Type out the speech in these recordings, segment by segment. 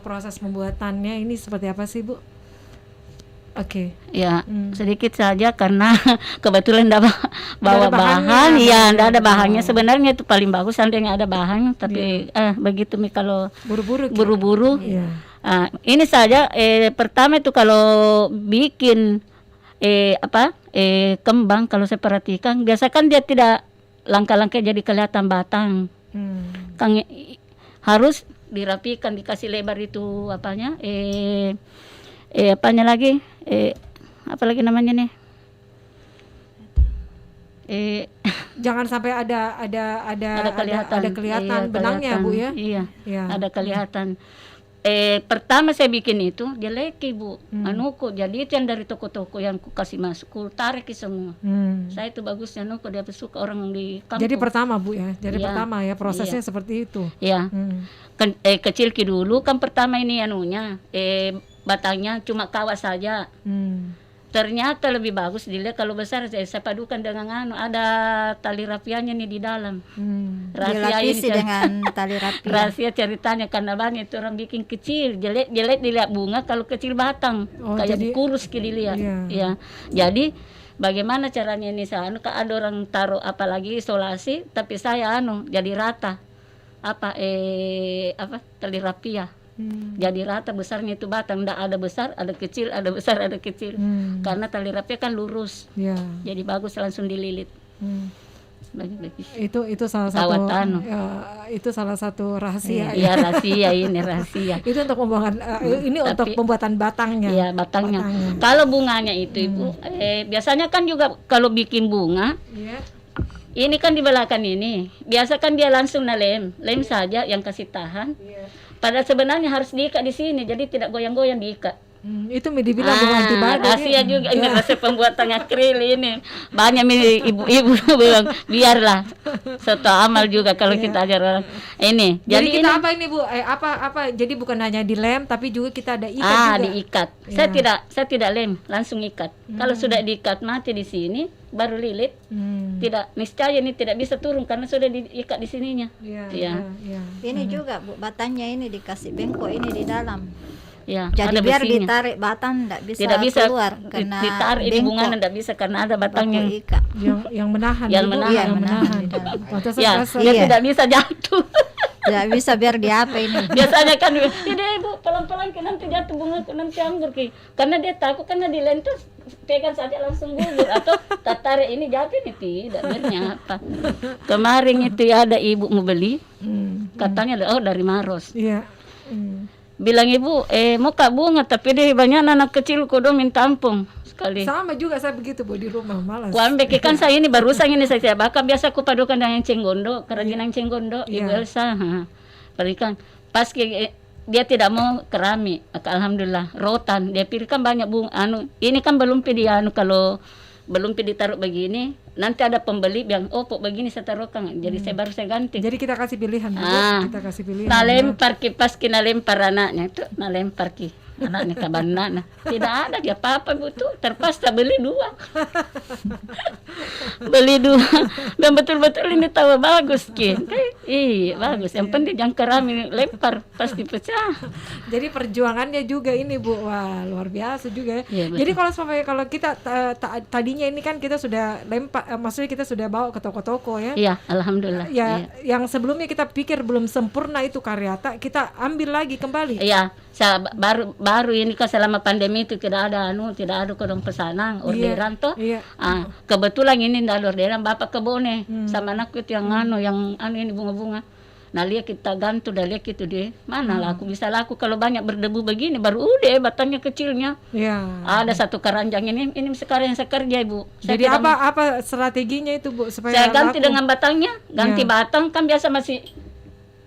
Proses pembuatannya ini seperti apa sih, Bu? Oke. Ya, sedikit saja karena kebetulan enggak bawa Nggak ada bahannya, bahan, ya enggak ada betul. bahannya. Sebenarnya itu paling bagus seandainya ada bahan, tapi begitu Mi kalau Buru-buru. buru-buru. Iya. Ini saja pertama itu kalau bikin kembang, kalau saya perhatikan biasa kan dia tidak langkah-langkah jadi kelihatan batang. Kan harus dirapikan, dikasih lebar itu apanya apanya lagi apa lagi namanya nih Jangan sampai ada kelihatan iya, benangnya, Bu ya. Iya. Iya. Ada kelihatan. Pertama saya bikin itu dia leki, Bu. Anuku jadi itu yang dari toko-toko yang ku kasih masuk, ku tarik semua. Saya itu bagusnya anuku dia suka orang di kampung. Jadi pertama, Bu ya. Jadi Iya. pertama ya prosesnya seperti itu. Ya. Kecil dulu kan pertama ini anunya batangnya cuma kawat saja. Ternyata lebih bagus dilihat kalau besar saya padukan dengan ada tali rapiannya nih di dalam. Rahasia Dilapisi dengan tali rapi. rahasia ceritanya karena banyak itu orang bikin kecil, jelek dilihat bunga, kalau kecil batang kayak jadi kurus dilihat. iya. Ya. Jadi bagaimana caranya ini saya ada orang taruh apalagi isolasi, tapi saya jadi rata. Tali rapia. Jadi rata besarnya itu batang, enggak ada besar, ada kecil, ada besar, ada kecil. Karena tali rapia kan lurus. Iya. Jadi bagus langsung dililit. Itu salah satu Kawat itu salah satu rahasia. Iya, rahasia ini rahasia. Itu untuk pembuatan untuk pembuatan batangnya. Iya, batangnya. Kalau bunganya itu Ibu, biasanya kan juga kalau bikin bunga, Iya. ini kan di belakang ini, biasa kan dia langsung lem saja yang kasih tahan. Padahal sebenarnya harus diikat di sini, jadi tidak goyang-goyang diikat. Itu dibilang bunga anti badai. Rahasia juga ini rasa pembuatan akril ini. Banyak ibu-ibu bilang biarlah. Satu amal juga kalau kita ajar orang. Ini. Jadi kita ini, apa ini, Bu? Jadi bukan hanya dilem tapi juga kita ada ikat juga. Diikat. Ya. Saya tidak lem, langsung ikat. Kalau sudah diikat mati di sini, baru lilit. Tidak niscaya ini tidak bisa turun karena sudah diikat di sininya. Iya. Ini juga Bu, batangnya ini dikasih bengkok ini di dalam. Ya, Jadi ada biar besinya. ditarik batang tidak bisa keluar karena ditarik di bunga tidak bisa karena ada batangnya. Yang menahan. Yang Bu. menahan. Iya, Yang menahan di dalam. Pantesan Ya, kasar. dia Iya. tidak bisa jatuh. Tidak bisa biar di apa ini. Biasanya kan tidak Ibu pelan-pelan ke nanti jatuh bunga ke nanti anggur ki. Karena dia takut karena dilentus pegang saja langsung gugur atau tarik ini jatuh ini tidak ternyata. Kemarin itu ada ibu mau beli katanya dari Maros. Iya. Bilang ibu mau kak bunga tapi deh banyak anak kecil kudu minta ampun sekali. Sama juga saya begitu, Bu, di rumah malas. Ku ambil kan saya ini barusan ini saya bakar biasa aku padukan dengan cenggondo, kerajinan cenggondo, Ibu Elsa. Berikan pas dia tidak mau keramik, alhamdulillah rotan. Dia pilihkan banyak bunga ini kan belum kalau belum ditaruh begini, nanti ada pembeli bilang, kok begini saya taruhkan. Jadi saya ganti. Jadi kita kasih pilihan, Bu. Kita kasih pilihan. Lempar pas lempar anaknya itu, lempar anaknya ke banana. Tidak ada dia apa-apa butuh, terpaksa beli 2. Beli 2. Dan betul-betul ini tahu bagus iya bagus. Yang penting jangan keramik, lempar pasti pecah. Jadi perjuangannya juga ini, Bu. Wah, luar biasa juga. Iya, Jadi kalau kita tadinya ini kan kita sudah lempar, maksudnya kita sudah bawa ke toko-toko ya. Iya, alhamdulillah. Ya, yang sebelumnya kita pikir belum sempurna itu karyata, kita ambil lagi kembali. Iya, baru ini kan selama pandemi itu tidak ada kodong pesanan orderan toh. Iya. Kebetulan ini tidak ada orderan bapak kebone sama anakku itu yang ini bunga-bunga. Nah lihat kita gantung dah lihat itu deh. Mana lah aku bisa laku kalau banyak berdebu begini baru udah batangnya kecilnya. Iya. Ada satu keranjang ini sekarang yang saya kerja Ibu. Jadi apa strateginya itu, Bu, supaya saya ganti laku? dengan batangnya, ganti batang kan biasa masih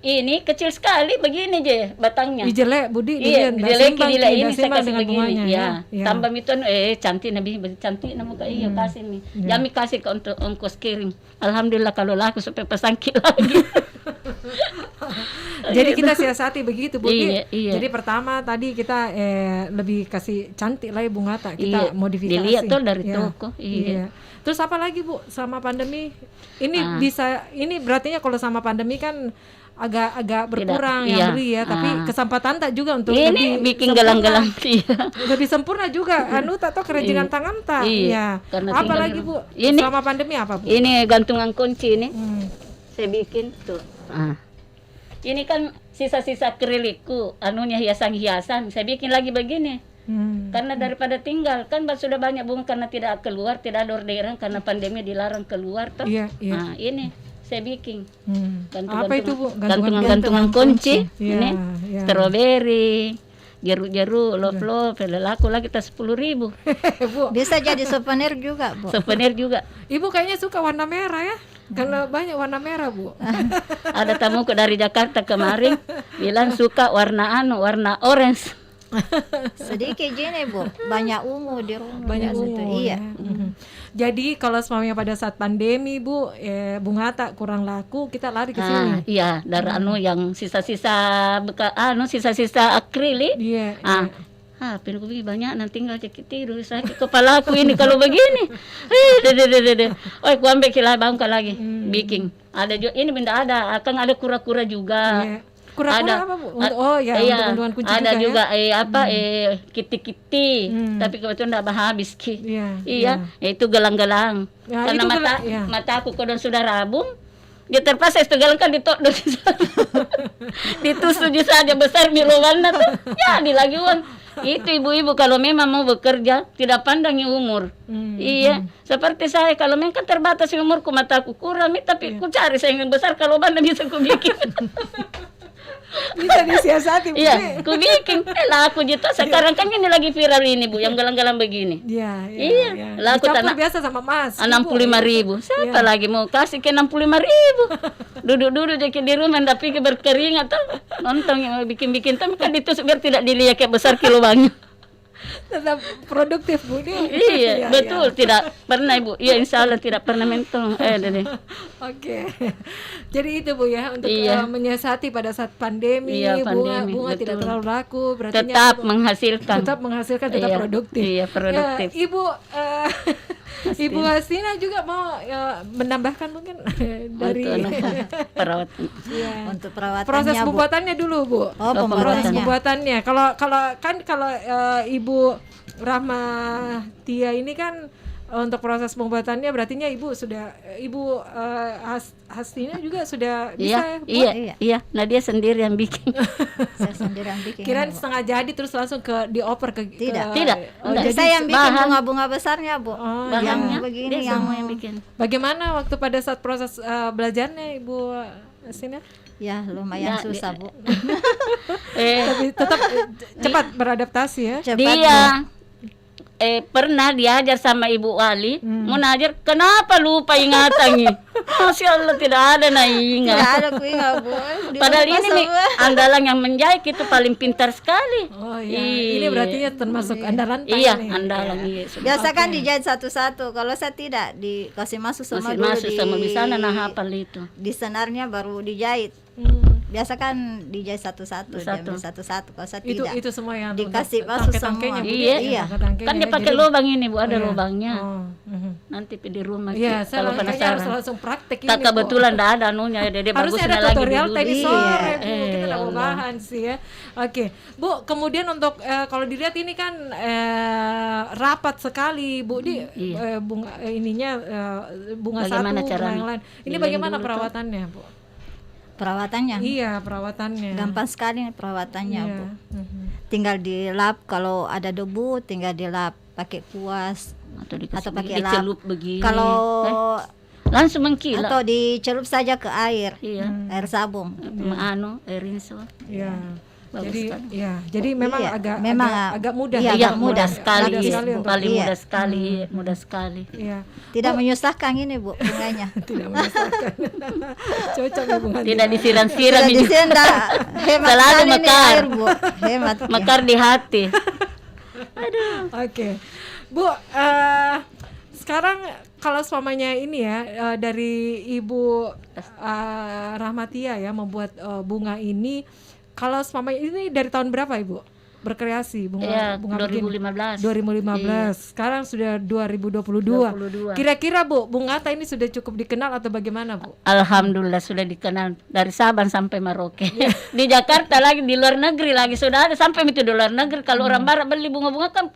ini kecil sekali begini je batangnya. Jelek, Budi. Iya, dilihat ini saya kasih dengan begini. bunganya, Ya. ya. Tambah itu cantik nabi cantik nama muka iya kasih nih. Jami kasih ke untuk ongkos kirim. Alhamdulillah kalau laku sampai pesangkit lagi. Jadi kita siasati begitu, Bu. Iya. Jadi pertama tadi kita lebih kasih cantik lah ya bunga tak kita modifikasi. Dilihat tuh dari Ya. toko. Iya. Terus apa lagi, Bu, sama pandemi? Ini ini berarti kalau sama pandemi kan agak berkurang Tidak, yang iya. beli ya, tapi kesempatan tak juga untuk Ini lebih bikin sempurna. gelang-gelang. Iya. Lebih sempurna juga tak tahu kerajinan tangan tak. Iya, Iya. karena Apa tinggal lagi di Bu? rumah. Ini- Selama pandemi apa Bu? Ini gantungan kunci ini. Hmm. Saya bikin tuh. Ini kan sisa-sisa akrilikku, anunya hiasan-hiasan. Saya bikin lagi begini. Karena daripada tinggal kan sudah banyak bunga karena tidak keluar, tidak ada orderan karena pandemi dilarang keluar toh. Iya, iya. Nah, ini saya bikin. Apa itu Bu? Gantungan kunci. Iya, Ini iya. stroberi, jeruk-jeruk, love-love, laku lagi kita 10.000. Bu, Bisa jadi souvenir juga, Bu. Souvenir juga. Ibu kayaknya suka warna merah ya? Karena banyak warna merah Bu. Ada tamuku dari Jakarta kemarin bilang suka warna orange. Sedikit gini, Bu. Banyak ungu di rumah. Banyak biasa ungu tuh. Iya. ya. Jadi kalau semuanya pada saat pandemi Bu, bunga tak kurang laku, kita lari ke sini. Iya, dari yang sisa-sisa sisa-sisa akrilik. Iya. Pinku banyak nanti tinggal cekik tidur sakit kepala aku ini kalau begini. Oh, aku ambil bangka lagi, bikin. Ada juga ini benda ada, akan ada kura-kura juga. Iya. Kura-kura Ada. apa Bu? Untuk, Iya, untuk gantungan kunci ada juga juga ya? kiti-kiti, tapi kebetulan tidak habis ki. Iya. Itu gelang-gelang. Ya, Karena itu iya. mata aku kalau sudah rabung, dia terpaksa itu gelang kan ditusuk saja besar milowannya tuh. Ya, lagi uang. Itu ibu-ibu kalau memang mau bekerja tidak pandangi umur. Iya, seperti saya kalau memang kan terbatas umurku, mataku kurang, tapi ku cari saya yang besar kalau mana bisa ku bikin. Bisa disiasati Bu. Iya, ku bikin. Laku gitu. Sekarang kan ini lagi viral ini Bu, yang gelang-gelang begini. Iya, Iya, laku dicampur tanah biasa sama emas. 65.000. Siapa lagi mau kasih ke 65.000? Duduk-duduk jadi di rumah tapi berkeringat tuh. Nonton yang bikin-bikin tapi kan ditusuk biar tidak dilihat kayak besar kilobangnya. Tetap produktif Bu dia. Iya, betul. Tidak pernah Ibu. Iya, insya Allah tidak pernah mentong. Deh. Oke. Jadi itu Bu ya untuk menyiasati pada saat pandemi, Iya, pandemi, bunga tidak betul. terlalu laku, berarti Tetap menghasilkan. tetap Iya, produktif. iya, produktif. Ya, Ibu Ibu Hasina juga mau menambahkan mungkin dari perawatan. Iya. Untuk perawatannya, Proses Bu. pembuatannya dulu Bu. Oh, Proses pembuatannya. pembuatannya. Kalau Ibu Rahmatia ini kan untuk proses pembuatannya berartinya Ibu sudah Hasina juga sudah bisa ya? Iya. Nah dia sendiri yang bikin. Saya sendiri yang bikin. Kirain setengah jadi terus langsung Tidak. dioper Tidak. jadi Saya yang bikin bahan. bunga-bunga besarnya, Bu. Bahannya yang begini dia yang semua yang bikin. Bagaimana waktu pada saat proses belajarnya Ibu Hasina? ya lumayan Ya, susah, Bu. Tapi tetap cepat beradaptasi ya. Cepat, Dia pernah diajar sama Ibu Wali, mau najar, kenapa lupa ingatannya? Masya Allah tidak ada na Bu. ingat. Tidak ada ku ingat, Bu. Di Padahal rumah ini semua. andalan yang menjahit itu paling pintar sekali. Oh iya. Ini berarti termasuk andalan Pak Iya, ini. andalan iya. Biasa kan dijahit satu-satu. Kalau saya tidak, dikasih masuk semua dulu Masuk sama di sana nah hafal itu. di senarnya baru dijahit. Biasa kan dijahit satu-satu, diambil satu-satu. Kalau saya tidak. Itu semua yang Dikasih untuk masuk tangkai-tangkainya, semua. Bu, Iya. Iya. tangkai-tangkainya Kan dia ya. pakai Jadi- lubang ini Bu, ada iya. lubangnya. Oh, Nanti di rumah Iya, saya kalau kayaknya harus penasaran. langsung praktek ini. Tak Bu. kebetulan enggak ada anunya, dia Harusnya ada bagusnya lagi tutorial dulu. tadi Iya. sore, Bu. Kita ya udah mau Allah. bahan sih ya. Oke, Bu. Kemudian untuk kalau dilihat ini kan rapat sekali, Bu. Di bunga ininya bunga Bagaimana satu, bunga caranya? yang lain. Ini Dilem bagaimana dulu tuh. perawatannya, Bu? Perawatannya Iya, perawatannya. gampang sekali perawatannya, Iya. Bu. Tinggal dilap, kalau ada debu tinggal dilap pakai kuas atau pakai lap. dicelup begini. Kalau langsung mengkilat. atau dicelup saja ke air, Iya. air sabun. Air rinso. Iya. Bagus Jadi sekali. ya, jadi memang Iya, agak mudah. iya, Iya, agak mudah mudah. sekali. Mudah sekali untuk- Paling Iya. mudah sekali, mudah sekali. Iya. Tidak menyusahkan ini, Bu, bunganya. Tidak menyusahkan. Cocok ya bunga. Tidak disiram-siram Tidak ini. disenda. Hemat Selalu sekali ini mekar. air, Bu. Hemat. Mekar di hati. Oke, Bu. Sekarang kalau semuanya ini ya dari Ibu Rahmatia ya membuat bunga ini, kalau semuanya ini dari tahun berapa Ibu? berkreasi Iya, bunga begini? 2015. 2015. Sekarang sudah 2022. 22. Kira-kira Bu, Bung Atta ini sudah cukup dikenal atau bagaimana, Bu? Alhamdulillah sudah dikenal dari Sabang sampai Merauke. Di Jakarta lagi, di luar negeri lagi sudah ada, sampai itu di luar negeri. Kalau orang barat beli bunga-bunga kan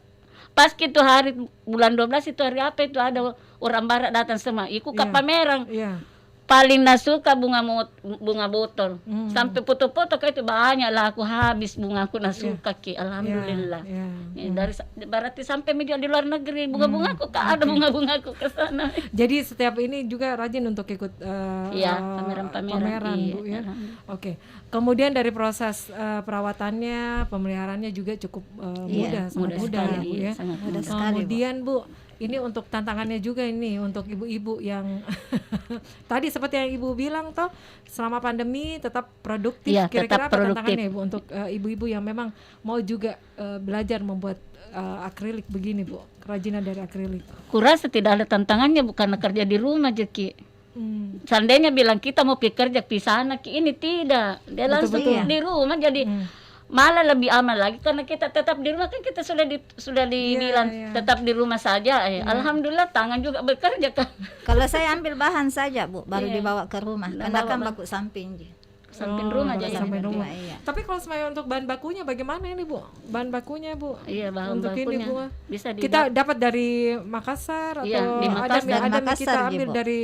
pas itu hari bulan 12 itu hari apa itu ada orang barat datang semua ikut ke pameran. Iya. Paling nasuka bunga botol. Sampai foto-foto kayak itu banyak lah aku habis bunga aku nasuka ki. Alhamdulillah. Iya. Ya, berarti sampai media di luar negeri bunga-bunga aku ada bunga-bunga aku ke sana. Jadi setiap ini juga rajin untuk ikut Iya, pameran, iya, Bu ya. Oke. Kemudian dari proses perawatannya, pemeliharaannya juga cukup mudah, sangat mudah sekali, Bu ya. sangat mudah sekali, Bu. Kemudian Bu, ini untuk tantangannya juga ini untuk ibu-ibu yang tadi seperti yang Ibu bilang toh, selama pandemi tetap produktif. Iya, Kira-kira tetap apa produktif. tantangannya Bu untuk ibu-ibu yang memang mau juga belajar membuat akrilik begini Bu, kerajinan dari akrilik? Kurasa tidak ada tantangannya bukan kerja di rumah Jeki. Seandainya bilang kita mau pergi kerja di sana, ini tidak. Dia langsung di rumah jadi malah lebih aman lagi karena kita tetap di rumah kan kita sudah dibilang tetap di rumah saja. Alhamdulillah tangan juga bekerja kan. Kalau saya ambil bahan saja Bu, baru dibawa ke rumah. Karena kan baku samping. Samping rumah aja sampai ya. rumah. Iya. Tapi kalau semuanya untuk bahan bakunya bagaimana ini Bu? Bahan bakunya Bu? Iya, bahan untuk bakunya ini Bu. bisa Kita dapat dari Makassar atau Iya, di Makassar. Dari ada Makassar, kita ambil Bu. dari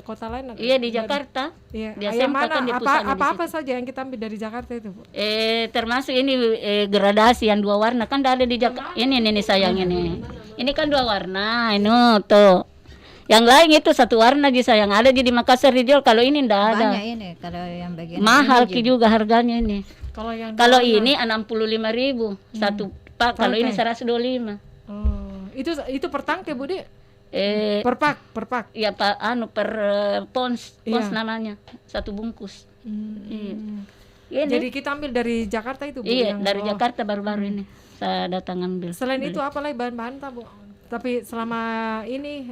kota lain? Iya di Jakarta. Iya. Di Yang SMK mana? kan di pusatnya di Apa saja yang kita ambil dari Jakarta itu Bu? Termasuk ini gradasi yang 2 warna kan ada di Jakarta. Ini sayang ini. Ini kan 2 warna, ini tuh. Yang lain itu 1 warna aja sayang. Ada di Makassar dijual, kalau ini enggak ada. Banyak ini kalau yang bagian Mahal ini juga harganya ini. Kalau ini 65.000 satu pak, kalau ini 125. Oh, itu per tangke Bu Di? Per pak. Ya Pak, per pons namanya. 1 bungkus. Ini. Jadi kita ambil dari Jakarta itu Bu? Iya, dari Jakarta baru-baru ini saya datang ambil. Selain itu apa lagi bahan-bahan Bu? Tapi selama ini,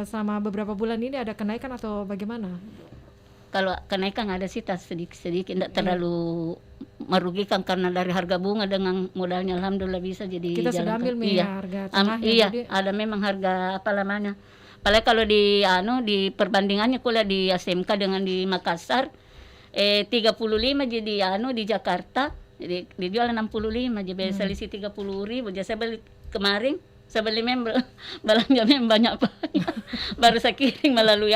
selama beberapa bulan ini ada kenaikan atau bagaimana? Kalau kenaikan ada sih sedikit, tidak terlalu merugikan karena dari harga bunga dengan modalnya alhamdulillah bisa jadi kita sudah ambil harga tengahnya. Iya, ada memang harga apa namanya. Apalagi kalau di perbandingannya kuliah di SMK dengan di Makassar 35 jadi di Jakarta jadi dijual 65 jadi selisih 30.000. Jadi saya beli kemarin saya beli belanja banyak baru saya kirim melalui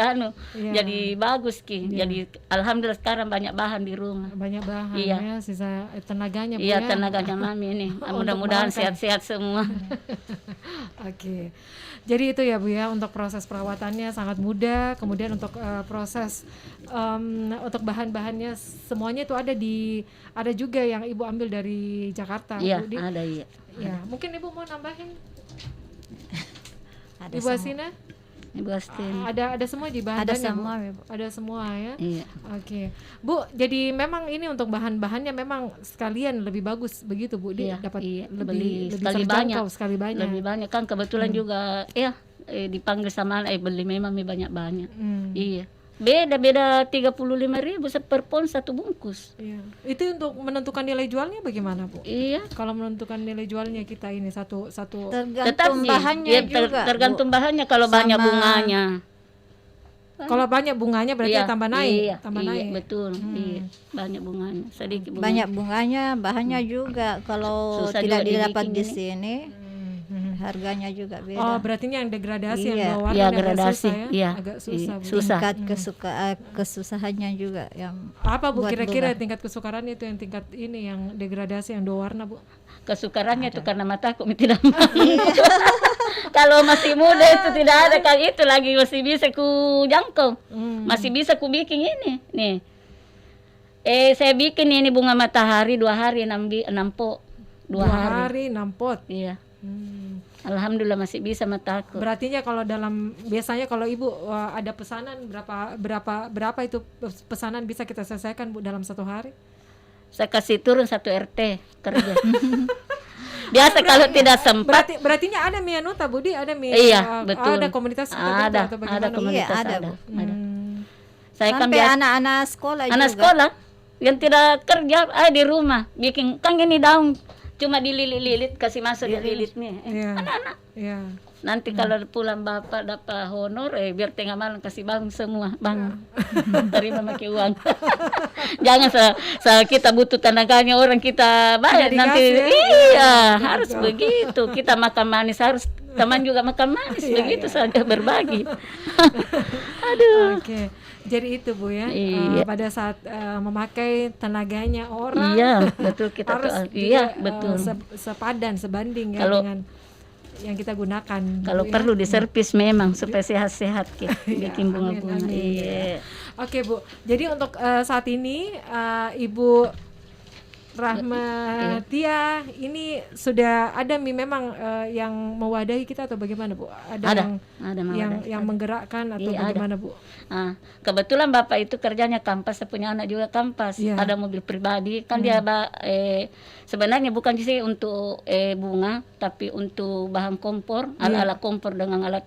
jadi bagus jadi alhamdulillah sekarang banyak bahan di rumah, banyak bahan ya sisa tenaganya Bu ya tenaganya mami ini mudah-mudahan sehat-sehat semua. Oke. Jadi itu ya Bu ya, untuk proses perawatannya sangat mudah. Kemudian untuk proses untuk bahan-bahannya semuanya itu ada juga yang Ibu ambil dari Jakarta. Iya, Bu, ada iya. Ya, mungkin Ibu mau nambahin? Ada Ibu Asina? Ibu Astin. Ada semua di bahan ada semua ya, Bu. Ada semua ya. Iya. Oke. Bu, jadi memang ini untuk bahan-bahannya memang sekalian lebih bagus begitu Bu, dapat lebih sekali banyak. Lebih banyak kan kebetulan juga dipanggil sama beli memang banyak-banyak. Iya. Beda 35.000 per pon 1 bungkus. Iya. Itu untuk menentukan nilai jualnya bagaimana Bu? Iya. Kalau menentukan nilai jualnya kita ini satu tergantung bahannya juga. Tergantung bahannya kalau banyak bunganya. Kalau banyak bunganya berarti tambah naik. Iya, betul. Iya, banyak bunganya. Sedikit bunganya. Banyak bunganya, bahannya juga kalau Susah tidak juga didapat di dibikin sini. Harganya juga beda. Oh, berarti yang degradasi Iya. yang 2 warna Iya, agak gradasi. susah ya? Iya. Agak susah. Bu. Susah. Tingkat kesusahannya juga yang Apa Bu buat kira-kira bunga. tingkat kesukarannya itu yang tingkat ini yang degradasi yang 2 warna Bu? Kesukarannya itu karena mataku tidak mau. Kalau masih muda itu tidak ada kan itu lagi masih bisa ku jangkau. Masih bisa ku bikin ini. Nih. Saya bikin ini bunga matahari 2 hari 6 pot. 2 hari 6 pot. Iya. Alhamdulillah masih bisa mataku. Berartinya kalau biasanya kalau Ibu ada pesanan berapa itu pesanan bisa kita selesaikan Bu dalam 1 hari? Saya kasih turun 1 RT kerja. Biasa kalau tidak sempat. Berartinya ada Mianuta Budi, ada Iya, betul. Ada komunitas ada komunitas Iya, ada, Bu. ada. Saya kan sampai anak-anak sekolah anak juga. sekolah yang tidak kerja di rumah bikin kan ini daun cuma dililit-lilit, kasih masuk di lilit nih. Iya. Anak-anak. Iya. Nanti kalau pulang bapak dapat honor, biar tengah malam kasih bangun semua, bangun. Terima pakai uang. Jangan kita butuh tenaganya orang kita bayar Nggak nanti. dikasih, ya? Iya, harus begitu. Kita makan manis, harus teman juga makan manis, Iya, begitu iya. saja berbagi. Aduh. Oke. Jadi itu Bu ya, Iya. pada saat memakai tenaganya orang Iya, betul kita harus tuh. juga, Iya, betul. sepadan, sebanding ya Kalau- dengan yang kita gunakan. Kalau Bu, ya. perlu diservis memang supaya sehat-sehat kita Iya, bikin amin, bunga-bunga. amin. Iya. Oke Bu, jadi untuk saat ini Ibu Rahmatia ini sudah ada memang yang mewadahi kita atau bagaimana Bu? Ada yang mewadahi. menggerakkan atau Iya, ada. bagaimana Bu? Ah, kebetulan bapak itu kerjanya kampas, saya punya anak juga kampas, Iya. ada mobil pribadi kan dia sebenarnya bukan sih untuk bunga, tapi untuk bahan kompor, alat-alat kompor dengan alat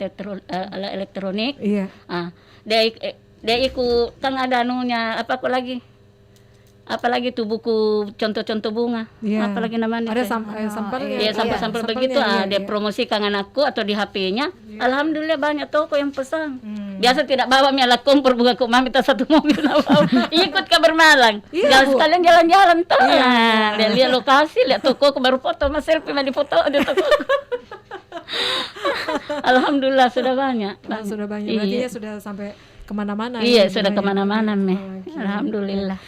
elektronik. Iya. Ah, dia ikut kan ada anunya apalagi tuh buku contoh-contoh bunga, Iya. apalagi namanya Ada teh? sampelnya. Iya, sampel-sampel begitu, dia promosikan anakku atau di HP-nya. Alhamdulillah banyak toko yang pesan. Biasa tidak bawa alat kompor, bukan kok mami tak satu mobil nak bawa. Ikut ke Bermalang. Iya, Jangan Bu. sekalian jalan-jalan tuh. Iya. Nah, dia lihat lokasi, lihat toko, aku baru foto, mas selfie, di foto di toko. Alhamdulillah sudah banyak. Sudah banyak. Berarti Iya, ya sudah sampai kemana-mana. iya ya, sudah banyak. kemana-mana, Meh. Oke. Alhamdulillah.